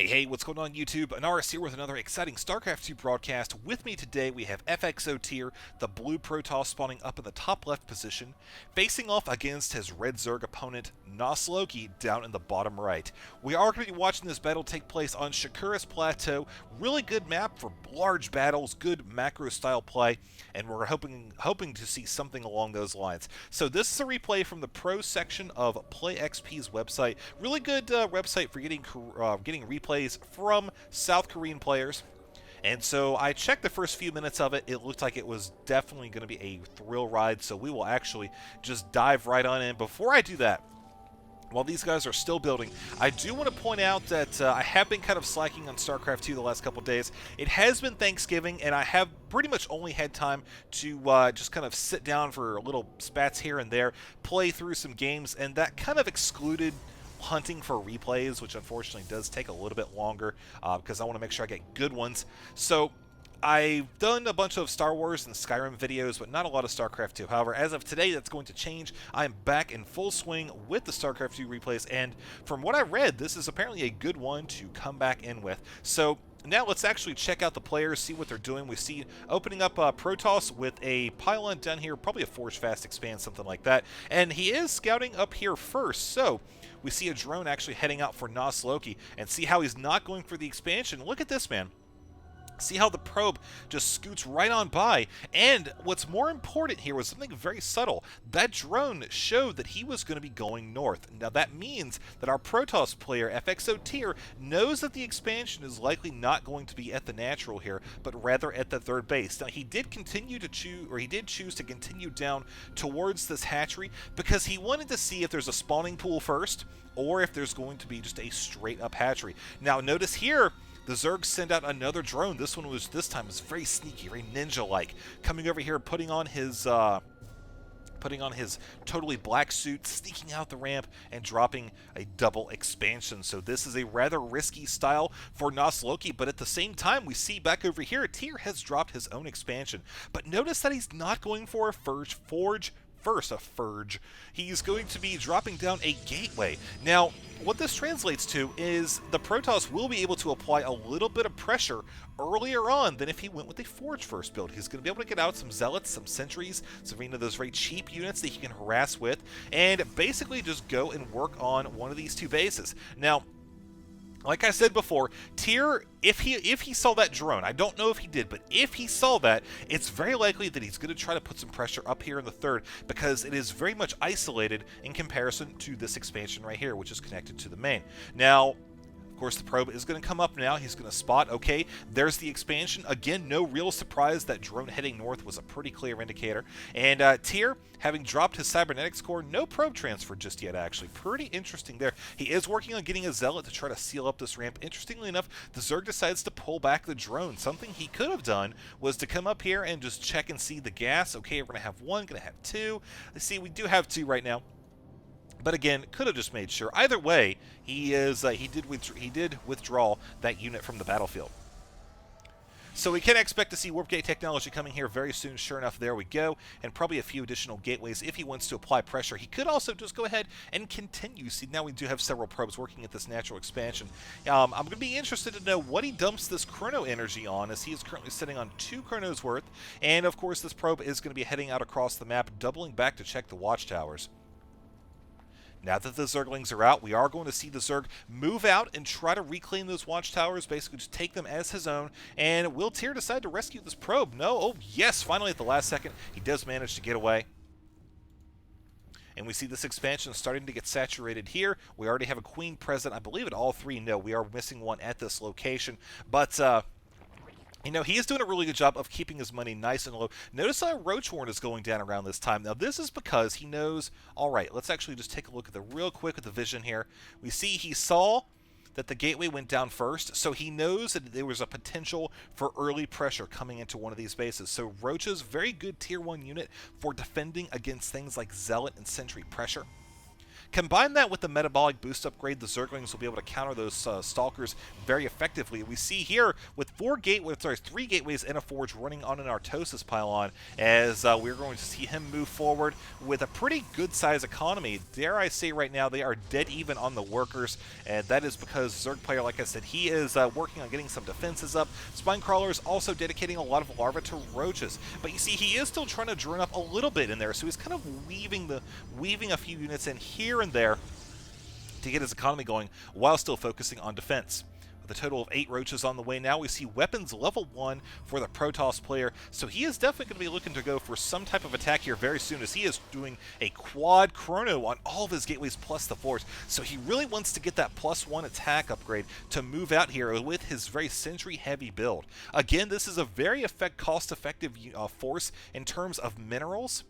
Hey, what's going on YouTube? Anaris here with another exciting Starcraft 2 broadcast. With me today we have FXOTear, the blue Protoss spawning up in the top left position, facing off against his red Zerg opponent, NOSLoki, down in the bottom right. We are going to be watching this battle take place on Shakuras Plateau. Really good map for large battles, good macro style play, and we're hoping to see something along those lines. So this is a replay from the pro section of PlayXP's website. Really good website for getting replays from South Korean players. And so I checked the first few minutes of it. It looked like it was definitely going to be a thrill ride, so we will actually just dive right on in. Before I do that, while these guys are still building, I do want to point out that I have been kind of slacking on StarCraft 2 the last couple days. It has been Thanksgiving, and I have pretty much only had time to just kind of sit down for little spats here and there, play through some games, and that kind of excluded hunting for replays, which unfortunately does take a little bit longer because I want to make sure I get good ones. So I've done a bunch of Star Wars and Skyrim videos, but not a lot of StarCraft 2. However, as of today, that's going to change. I am back in full swing with the StarCraft 2 replays, and from what I read, this is apparently a good one to come back in with. So now let's actually check out the players, see what they're doing. We see opening up Protoss with a pylon down here, probably a Forge Fast Expand, something like that. And he is scouting up here first, so we see a drone actually heading out for NOSLoki, and see how he's not going for the expansion. Look at this, man. See how the probe just scoots right on by, and what's more important here was something very subtle. That drone showed that he was going to be going north. Now that means that our Protoss player, FXOTear, knows that the expansion is likely not going to be at the natural here, but rather at the third base. Now he did choose to continue down towards this hatchery because he wanted to see if there's a spawning pool first, or if there's going to be just a straight up hatchery. Now notice here, the Zergs send out another drone. This time was very sneaky, very ninja-like, coming over here, putting on his totally black suit, sneaking out the ramp, and dropping a double expansion. So this is a rather risky style for NOSLoki, but at the same time, we see back over here, Tyr has dropped his own expansion. But notice that he's not going for a Forge first, a Furge. He's going to be dropping down a gateway. Now, what this translates to is the Protoss will be able to apply a little bit of pressure earlier on than if he went with a Forge first build. He's going to be able to get out some Zealots, some Sentries, some those very cheap units that he can harass with, and basically just go and work on one of these two bases. Now, like I said before, Tyr, if he saw that drone, I don't know if he did, but if he saw that, it's very likely that he's going to try to put some pressure up here in the third, because it is very much isolated in comparison to this expansion right here, which is connected to the main. Now, of course, the probe is going to come up now. He's going to spot, okay, there's the expansion. Again, no real surprise that drone heading north was a pretty clear indicator. And Tyr, having dropped his cybernetics core, no probe transfer just yet, actually. Pretty interesting there. He is working on getting a Zealot to try to seal up this ramp. Interestingly enough, the Zerg decides to pull back the drone. Something he could have done was to come up here and just check and see the gas. Okay, we're going to have one, going to have two. Let's see, we do have two right now. But again, could have just made sure. Either way, he did withdraw that unit from the battlefield. So we can expect to see Warp Gate technology coming here very soon. Sure enough, there we go. And probably a few additional gateways if he wants to apply pressure. He could also just go ahead and continue. See, now we do have several probes working at this natural expansion. I'm going to be interested to know what he dumps this chrono energy on, as he is currently sitting on 2 chronos worth. And of course, this probe is going to be heading out across the map, doubling back to check the watchtowers. Now that the Zerglings are out, we are going to see the Zerg move out and try to reclaim those watchtowers, basically just take them as his own. And will Tyr decide to rescue this probe? No. Oh, yes, finally at the last second, he does manage to get away. And we see this expansion starting to get saturated here. We already have a Queen present, I believe at all 3. No, we are missing one at this location. But, you know, he is doing a really good job of keeping his money nice and low. Notice how Roach Warren is going down around this time. Now, this is because he knows... All right, let's actually just take a look at the real quick with the vision here. We see he saw that the gateway went down first, so he knows that there was a potential for early pressure coming into one of these bases. So Roach's very good Tier 1 unit for defending against things like Zealot and Sentry pressure. Combine that with the metabolic boost upgrade, the Zerglings will be able to counter those Stalkers very effectively. We see here with 3 gateways and a forge running on an Artosis pylon, as we're going to see him move forward with a pretty good size economy. Dare I say right now they are dead even on the workers, and that is because Zerg player, like I said, he is working on getting some defenses up. Spinecrawler is also dedicating a lot of larva to roaches, but you see he is still trying to drone up a little bit in there, so he's kind of weaving a few units in here and there to get his economy going while still focusing on defense. With a total of 8 roaches on the way now, we see weapons level 1 for the Protoss player, so he is definitely going to be looking to go for some type of attack here very soon, as he is doing a quad chrono on all of his gateways plus the force, so he really wants to get that +1 attack upgrade to move out here with his very sentry heavy build. Again, this is a very cost-effective force in terms of minerals.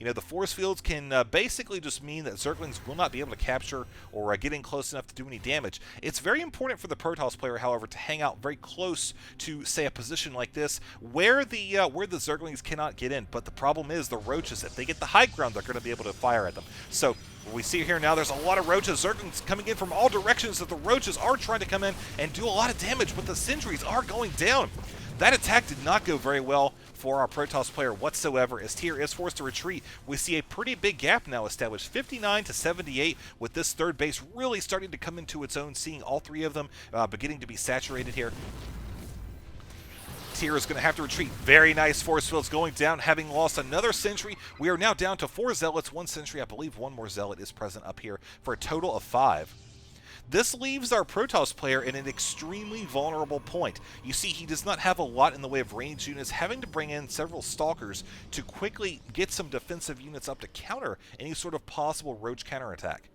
You know, the force fields can basically just mean that Zerglings will not be able to capture or get in close enough to do any damage. It's very important for the Protoss player, however, to hang out very close to, say, a position like this where the Zerglings cannot get in. But the problem is the roaches, if they get the high ground, they're going to be able to fire at them. So what we see here now, there's a lot of roaches. Zerglings coming in from all directions, that the roaches are trying to come in and do a lot of damage, but the sentries are going down. That attack did not go very well for our Protoss player whatsoever, as Tyr is forced to retreat. We see a pretty big gap now established, 59 to 78, with this third base really starting to come into its own, seeing all 3 of them beginning to be saturated here. Tyr is going to have to retreat. Very nice force fields going down, having lost another sentry. We are now down to 4 zealots, 1 sentry. I believe 1 more zealot is present up here for a total of 5. This leaves our Protoss player in an extremely vulnerable point. You see, he does not have a lot in the way of ranged units, having to bring in several Stalkers to quickly get some defensive units up to counter any sort of possible roach counterattack.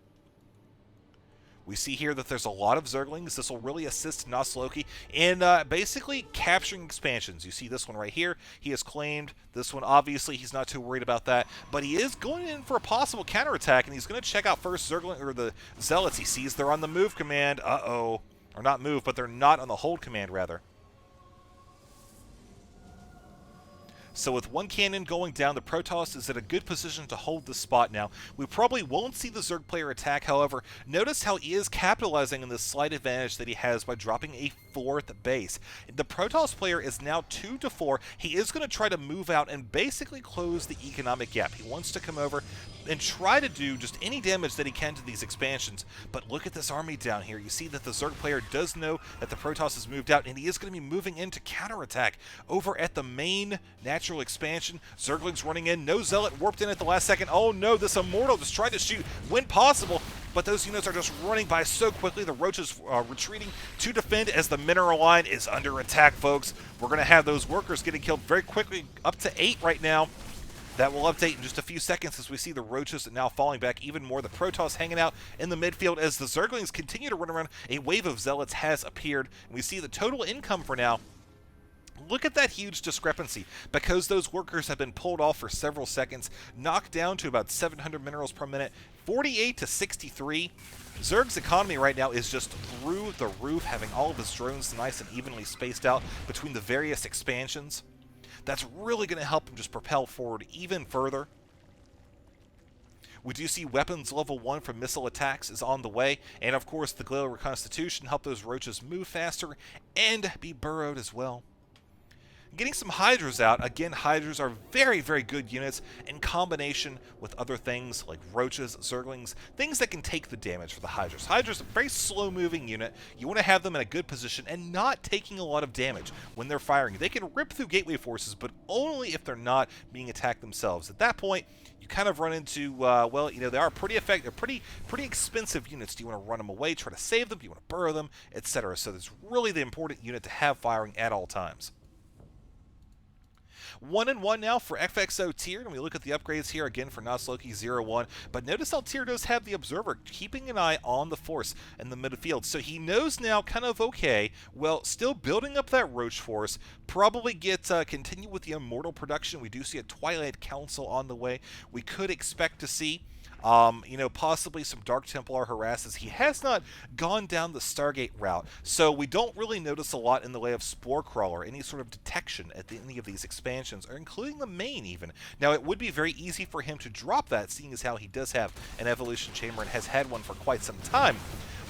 We see here that there's a lot of Zerglings. This will really assist NOSLoki in basically capturing expansions. You see this one right here. He has claimed this one. Obviously, he's not too worried about that, but he is going in for a possible counterattack, and he's going to check out first Zergling, or the Zealots. He sees they're on the move command. Uh-oh. Or not move, but they're not on the hold command, rather. So with 1 cannon going down, the Protoss is at a good position to hold this spot now. We probably won't see the Zerg player attack, however. Notice how he is capitalizing on this slight advantage that he has by dropping a 4th base. The Protoss player is now 2 to 4. He is going to try to move out and basically close the economic gap. He wants to come over and try to do just any damage that he can to these expansions. But look at this army down here. You see that the Zerg player does know that the Protoss has moved out, and he is going to be moving in to counterattack over at the main natural expansion. Zerglings running in. No Zealot warped in at the last second. Oh no, this Immortal just tried to shoot when possible, but those units are just running by so quickly. The Roaches retreating to defend as the mineral line is under attack, folks. We're going to have those workers getting killed very quickly, up to 8 right now. That will update in just a few seconds as we see the Roaches now falling back even more. The Protoss hanging out in the midfield as the Zerglings continue to run around. A wave of Zealots has appeared, and we see the total income for now. Look at that huge discrepancy, because those workers have been pulled off for several seconds, knocked down to about 700 minerals per minute, 48 to 63. Zerg's economy right now is just through the roof, having all of his drones nice and evenly spaced out between the various expansions. That's really going to help him just propel forward even further. We do see weapons level 1 from missile attacks is on the way, and of course the Glaive Reconstitution help those Roaches move faster and be burrowed as well. Getting some Hydras out. Again, Hydras are very, very good units in combination with other things like Roaches, Zerglings, things that can take the damage for the Hydras. Hydras are a very slow-moving unit. You want to have them in a good position and not taking a lot of damage when they're firing. They can rip through gateway forces, but only if they're not being attacked themselves. At that point, you kind of run into, well, you know, they are pretty effective, pretty expensive units. Do you want to run them away, try to save them? Do you want to burrow them, etc.? So it's really the important unit to have firing at all times. 1-1 now for FXOTear, and we look at the upgrades here again for NOSLoki 0-1. But notice how Tyr does have the Observer keeping an eye on the force in the midfield. So he knows now kind of, okay, well, still building up that Roach force, probably continue with the Immortal production. We do see a Twilight Council on the way. We could expect to see You know, possibly some Dark Templar harasses. He has not gone down the Stargate route, so we don't really notice a lot in the way of Spore Crawler, any sort of detection at any of these expansions, or including the main even. Now, it would be very easy for him to drop that, seeing as how he does have an Evolution Chamber and has had one for quite some time.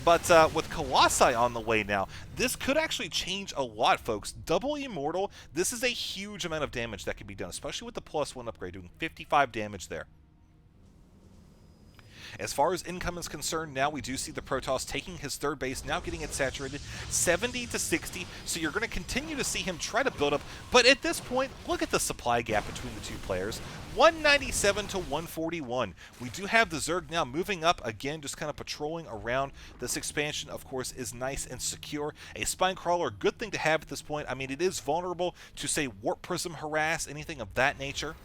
But with Colossi on the way now, this could actually change a lot, folks. Double Immortal, this is a huge amount of damage that can be done, especially with the +1 upgrade, doing 55 damage there. As far as income is concerned, now we do see the Protoss taking his third base, now getting it saturated 70 to 60, so you're going to continue to see him try to build up, but at this point, look at the supply gap between the two players, 197 to 141. We do have the Zerg now moving up, again, just kind of patrolling around. This expansion, of course, is nice and secure. A Spine Crawler, good thing to have at this point. I mean, it is vulnerable to, say, Warp Prism harass, anything of that nature.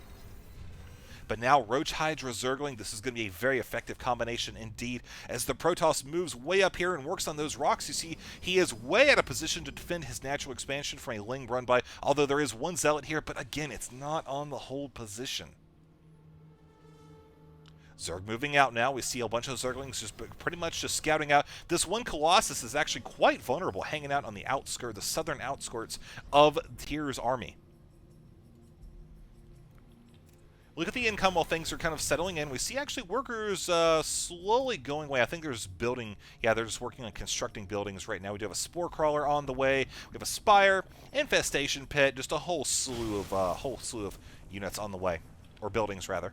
But now Roach Hydra Zergling, this is going to be a very effective combination indeed. As the Protoss moves way up here and works on those rocks, you see he is way out of position to defend his natural expansion from a Ling run by, although there is one Zealot here, but again, it's not on the hold position. Zerg moving out now. We see a bunch of Zerglings just pretty much just scouting out. This one Colossus is actually quite vulnerable, hanging out on the outskirts, the southern outskirts of Tyr's army. Look at the income while things are kind of settling in. We see actually workers slowly going away. I think there's building. Yeah, they're just working on constructing buildings right now. We do have a Spore Crawler on the way. We have a Spire, Infestation Pit, just a whole slew of units on the way, or buildings rather.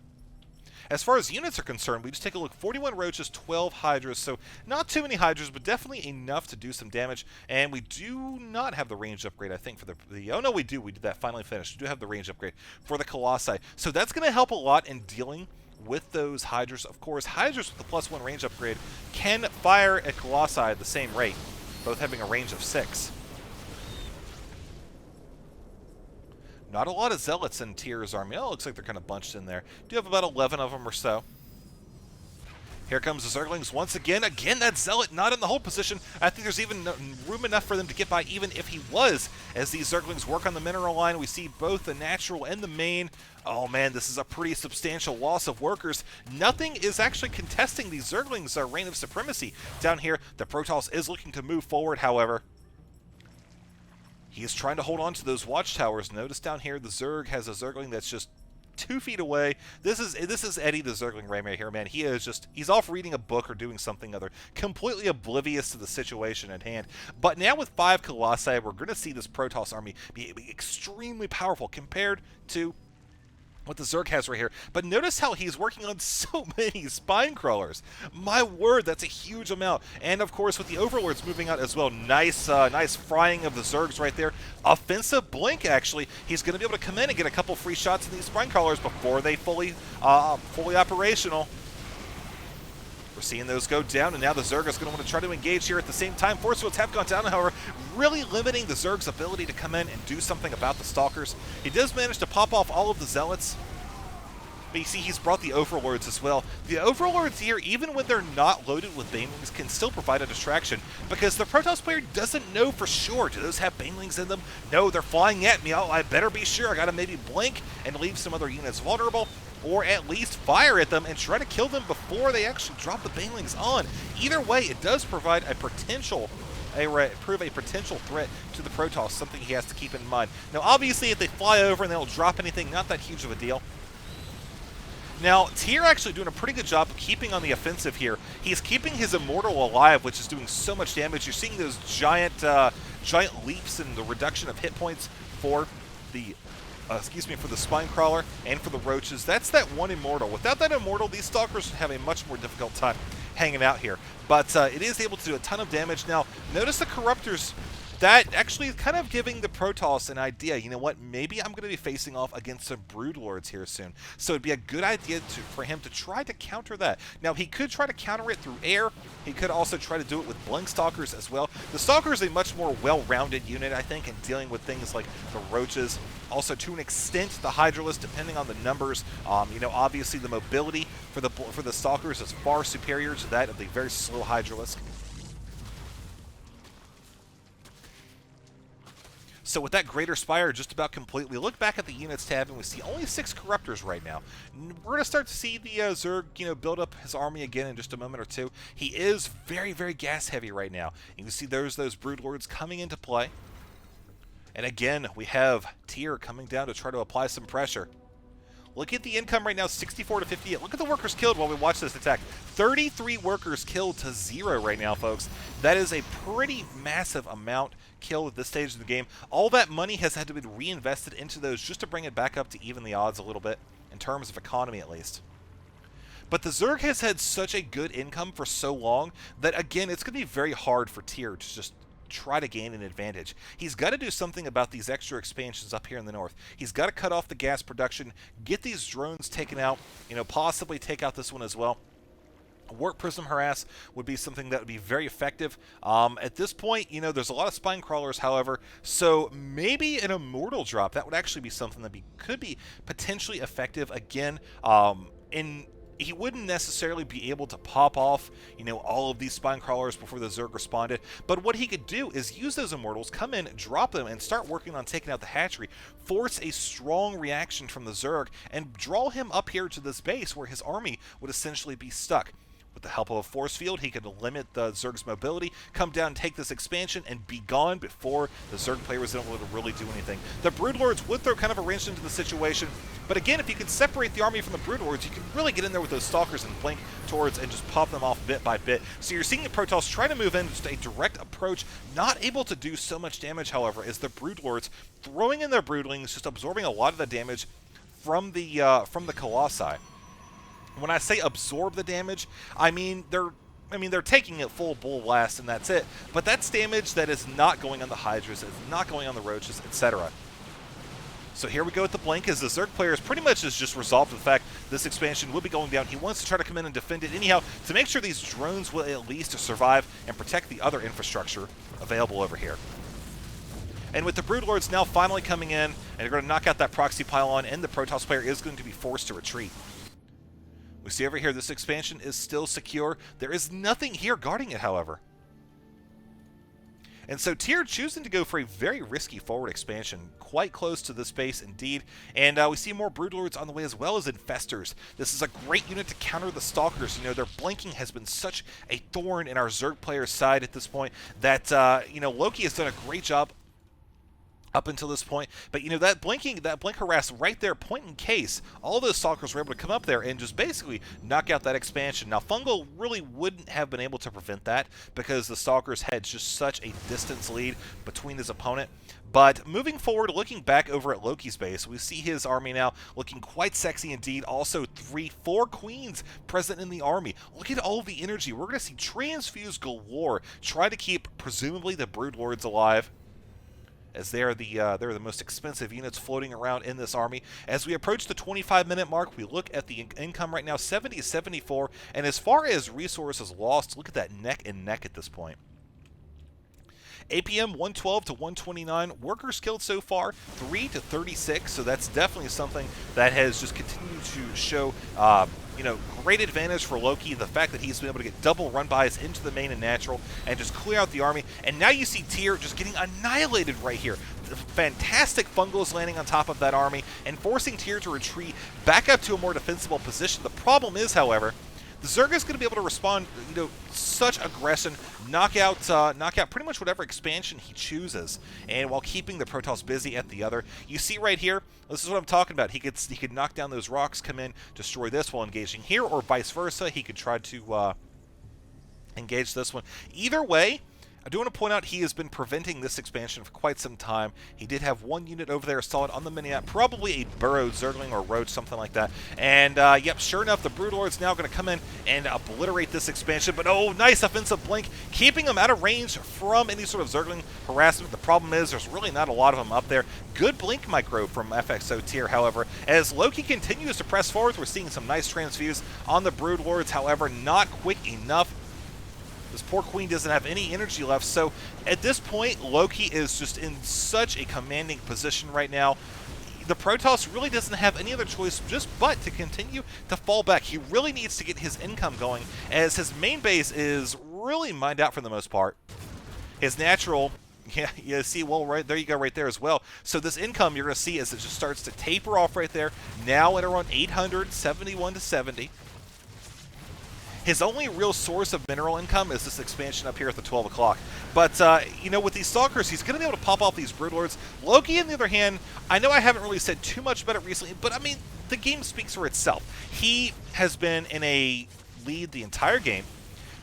As far as units are concerned, we just take a look. 41 Roaches, 12 Hydras, so not too many Hydras, but definitely enough to do some damage. And we do not have the range upgrade, I think, for the oh no, we do. We did that, finally finished. We do have the range upgrade for the Colossi. So that's going to help a lot in dealing with those Hydras. Of course, Hydras with the +1 range upgrade can fire at Colossi at the same rate, both having a range of 6. Not a lot of Zealots in Tyr's army. Oh, it looks like they're kind of bunched in there. Do have about 11 of them or so. Here comes the Zerglings once again. Again, that Zealot not in the hold position. I think there's even room enough for them to get by, even if he was. As these Zerglings work on the mineral line, we see both the natural and the main. Oh man, this is a pretty substantial loss of workers. Nothing is actually contesting these Zerglings' reign of supremacy. Down here, the Protoss is looking to move forward, however. He is trying to hold on to those watchtowers. Notice down here, the Zerg has a Zergling that's just 2 feet away. This is Eddie the Zergling right here, man. He's off reading a book or doing something other, completely oblivious to the situation at hand. But now with 5 Colossi, we're going to see this Protoss army be extremely powerful compared to what the Zerg has right here. But notice how he's working on so many Spine Crawlers. My word, that's a huge amount. And of course, with the Overlords moving out as well, nice frying of the Zergs right there. Offensive blink, actually. He's going to be able to come in and get a couple free shots in these Spine Crawlers before they fully operational. We're seeing those go down, and now the Zerg is going to want to try to engage here at the same time. Force fields have gone down, however, really limiting the Zerg's ability to come in and do something about the Stalkers. He does manage to pop off all of the Zealots, but you see he's brought the Overlords as well. The Overlords here, even when they're not loaded with Banelings, can still provide a distraction, because the Protoss player doesn't know for sure. Do those have Banelings in them? No, they're flying at me. Oh, I better be sure. I got to maybe blink and leave some other units vulnerable, or at least fire at them and try to kill them before they actually drop the Banelings on. Either way, it does provide a potential threat to the Protoss, something he has to keep in mind. Now, obviously, if they fly over and they don't drop anything, not that huge of a deal. Now, Tyr actually doing a pretty good job of keeping on the offensive here. He's keeping his Immortal alive, which is doing so much damage. You're seeing those giant leaps in the reduction of hit points for the for the Spine Crawler and for the Roaches. That's that one Immortal. Without that Immortal, these Stalkers would have a much more difficult time hanging out here. But it is able to do a ton of damage. Now, notice the Corruptors. That actually is kind of giving the Protoss an idea. You know what? Maybe I'm going to be facing off against some Broodlords here soon. So it'd be a good idea for him to try to counter that. Now, he could try to counter it through air. He could also try to do it with Blink Stalkers as well. The Stalker is a much more well-rounded unit, I think, in dealing with things like the Roaches. Also, to an extent, the Hydralisk, depending on the numbers. You know, obviously the mobility for the Stalkers is far superior to that of the very slow Hydralisk. So with that Greater Spire just about complete, we look back at the units tab and we see only 6 Corruptors right now. We're going to start to see the Zerg, build up his army again in just a moment or two. He is very, very gas heavy right now. You can see there's those Broodlords coming into play. And again, we have Tyr coming down to try to apply some pressure. Look at the income right now, 64 to 58. Look at the workers killed while we watch this attack. 33 workers killed to 0 right now, folks. That is a pretty massive amount killed at this stage of the game. All that money has had to be reinvested into those just to bring it back up to even the odds a little bit, in terms of economy at least. But the Zerg has had such a good income for so long that, again, it's going to be very hard for Tyr to just try to gain an advantage. He's got to do something about these extra expansions up here in the north. He's got to cut off the gas production, get these drones taken out, possibly take out this one as well. Warp Prism Harass would be something that would be very effective. At this point, there's a lot of Spine Crawlers, however, so maybe an Immortal drop, that would actually be something that could be potentially effective again. He wouldn't necessarily be able to pop off, all of these Spine Crawlers before the Zerg responded, but what he could do is use those Immortals, come in, drop them, and start working on taking out the hatchery, force a strong reaction from the Zerg, and draw him up here to this base where his army would essentially be stuck. With the help of a force field, he could limit the Zerg's mobility, come down, take this expansion, and be gone before the Zerg player was able to really do anything. The Broodlords would throw kind of a wrench into the situation, but again, if you can separate the army from the Broodlords, you can really get in there with those Stalkers and blink towards and just pop them off bit by bit. So you're seeing the Protoss try to move in, just a direct approach, not able to do so much damage, however, as the Broodlords throwing in their Broodlings, just absorbing a lot of the damage from the Colossi. When I say absorb the damage, I mean they're taking it full bull blast and that's it. But that's damage that is not going on the Hydras, it's not going on the Roaches, etc. So here we go with the blink, as the Zerg player is pretty much just resolved to the fact this expansion will be going down. He wants to try to come in and defend it anyhow to make sure these drones will at least survive and protect the other infrastructure available over here. And with the Broodlords now finally coming in, and they're going to knock out that proxy pylon, and the Protoss player is going to be forced to retreat. We see over here this expansion is still secure. There is nothing here guarding it, however. And so Tyr choosing to go for a very risky forward expansion, quite close to this base indeed. And we see more Broodlords on the way as well as Infestors. This is a great unit to counter the Stalkers. Their blinking has been such a thorn in our Zerg player's side at this point that, Loki has done a great job up until this point, but that blink harass right there, point in case, all those Stalkers were able to come up there and just basically knock out that expansion. Now Fungal really wouldn't have been able to prevent that because the Stalkers had just such a distance lead between his opponent. But moving forward, looking back over at Loki's base, we see his army now looking quite sexy indeed. Also 4 queens present in the army. Look at all the energy. We're going to see transfuse galore, try to keep presumably the Broodlords alive, as they're the most expensive units floating around in this army. As we approach the 25-minute mark, we look at the income right now, 70-74, and as far as resources lost, look at that neck and neck at this point. APM 112 to 129, workers killed so far 3 to 36, so that's definitely something that has just continued to show great advantage for Loki, the fact that he's been able to get double run-bys into the main and natural and just clear out the army. And now you see Tyr just getting annihilated right here. Fantastic Fungals landing on top of that army and forcing Tyr to retreat back up to a more defensible position. The problem is, however, the Zerg is going to be able to respond, such aggression, knock out pretty much whatever expansion he chooses, and while keeping the Protoss busy at the other. You see right here, this is what I'm talking about. He could knock down those rocks, come in, destroy this while engaging here, or vice versa. He could try to engage this one. Either way, I do want to point out he has been preventing this expansion for quite some time. He did have one unit over there solid on the mini-map, probably a burrowed Zergling or Roach, something like that. And, yep, sure enough, the Broodlord's now going to come in and obliterate this expansion. But, oh, nice offensive blink, keeping him out of range from any sort of Zergling harassment. The problem is there's really not a lot of them up there. Good blink micro from FXOTear, however. As Loki continues to press forward, we're seeing some nice transfuse on the Broodlords, however, not quick enough. This poor queen doesn't have any energy left, so at this point, Loki is just in such a commanding position right now. The Protoss really doesn't have any other choice but to continue to fall back. He really needs to get his income going, as his main base is really mined out for the most part. His natural, Yeah, see, well, right there you go right there as well. So this income you're going to see as it just starts to taper off right there, now at around 871 to 70. His only real source of mineral income is this expansion up here at the 12 o'clock. But, you know, with these Stalkers, he's going to be able to pop off these Broodlords. Loki, on the other hand, I know I haven't really said too much about it recently, but, I mean, the game speaks for itself. He has been in a lead the entire game,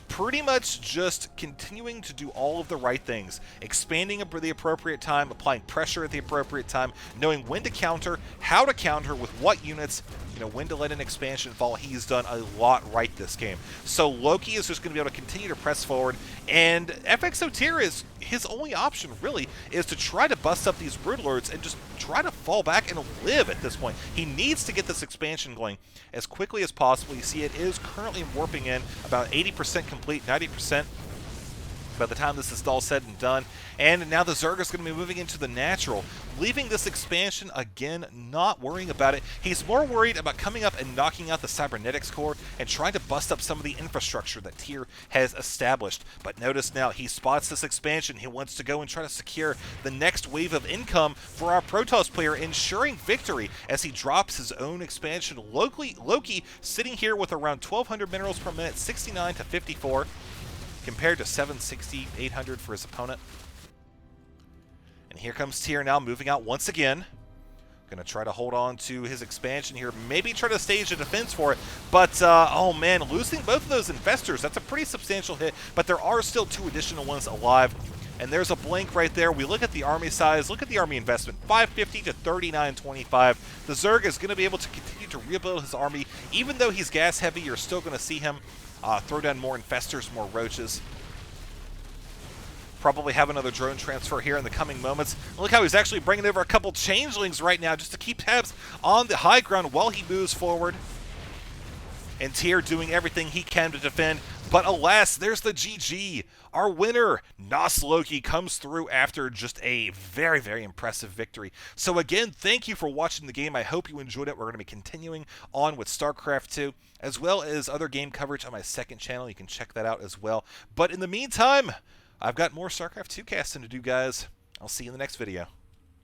pretty much just continuing to do all of the right things, expanding at the appropriate time, applying pressure at the appropriate time, knowing when to counter, how to counter, with what units, you know, when to let an expansion fall. He's done a lot right this game. So Loki is just going to be able to continue to press forward, and FXOTear is his only option, really, is to try to bust up these Broodlords and just try to fall back and live at this point. He needs to get this expansion going as quickly as possible. You see it is currently warping in, about 80% complete, 90% by the time this is all said and done. And now the Zerg is going to be moving into the natural, leaving this expansion again, not worrying about it. He's more worried about coming up and knocking out the cybernetics core and trying to bust up some of the infrastructure that Tyr has established. But notice now he spots this expansion. He wants to go and try to secure the next wave of income for our Protoss player, ensuring victory as he drops his own expansion. Loki sitting here with around 1,200 minerals per minute, 69 to 54. Compared to 760, 800 for his opponent. And here comes Tyr now moving out once again. Going to try to hold on to his expansion here. Maybe try to stage a defense for it. But, oh man, losing both of those infestors, that's a pretty substantial hit. But there are still 2 additional ones alive. And there's a blink right there. We look at the army size. Look at the army investment. 550 to 3925. The Zerg is going to be able to continue to rebuild his army. Even though he's gas heavy, you're still going to see him throw down more infestors, more roaches. Probably have another drone transfer here in the coming moments. Look how he's actually bringing over a couple changelings right now just to keep tabs on the high ground while he moves forward. And Tyr doing everything he can to defend. But alas, there's the GG. Our winner, NOSLoki, comes through after just a very, very impressive victory. So again, thank you for watching the game. I hope you enjoyed it. We're going to be continuing on with Starcraft 2, as well as other game coverage on my second channel. You can check that out as well. But in the meantime, I've got more Starcraft 2 casting to do, guys. I'll see you in the next video.